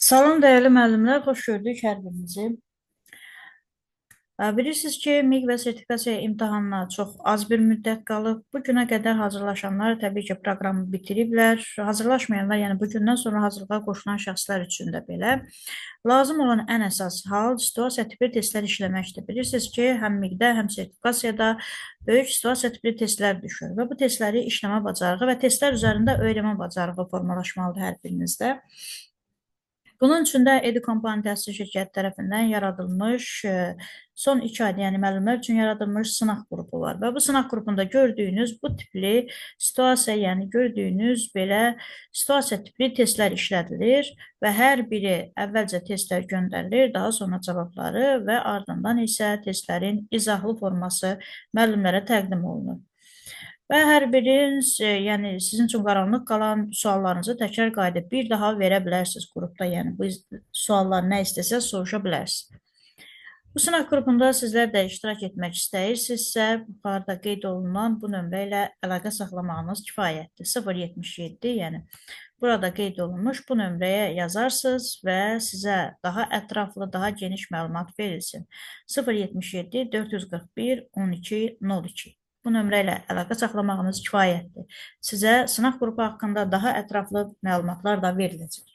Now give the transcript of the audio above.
Salam dəyərli müəllimlər, xoş gördük hər birinizi. Bilirsiniz ki, MİQ və sertifikasiya imtahanına çox az bir müddət qalıb. Bu günə qədər hazırlaşanlar təbii ki, proqramı bitiriblər. Hazırlaşmayanlar, yəni bu gündən sonra hazırlığa qoşulan şəxslər üçün də belə. Lazım olan ən əsas hal situasiya tipli testlər işləməkdir. Bilirsiniz ki, həm MİQ-də, həm sertifikasiyada böyük situasiya tipli testlər düşür və bu testləri işləmə bacarığı və testlər üzərində öyrənmə bacarığı formalaşmalıdır hər birinizdə. Bunun üçün də Educompan təhsil şirkəti tərəfindən yaradılmış son 2 ayda, yəni müəllimlər üçün yaradılmış sınaq qrupu var. Və bu sınaq qrupunda gördüyünüz bu tipli situasiya, yəni gördüyünüz belə situasiya tipli testlər işlədilir və hər biri əvvəlcə testlər göndərilir, daha sonra cavabları və ardından isə testlərin izahlı forması müəllimlərə təqdim olunur. Və hər biriniz, yəni sizin üçün qaranlıq qalan suallarınızı təkrar qayıdıb bir daha verə bilərsiniz qrupda. Yəni bu suallar nə istəsəz soruşa bilərsiniz. Bu sınaq qrupunda sizlər də iştirak etmək istəyirsinizsə, yuxarıda qeyd olunan bu nömrə ilə əlaqə saxlamağınız kifayətdir. 077, yəni burada qeyd olunmuş bu nömrəyə yazarsınız və sizə daha ətraflı, daha geniş məlumat verilsin. 077 441 1202. Bu nömrə ilə əlaqə saxlamağınız kifayətdir. Sizə sınaq qrupu haqqında daha ətraflı məlumatlar da veriləcək.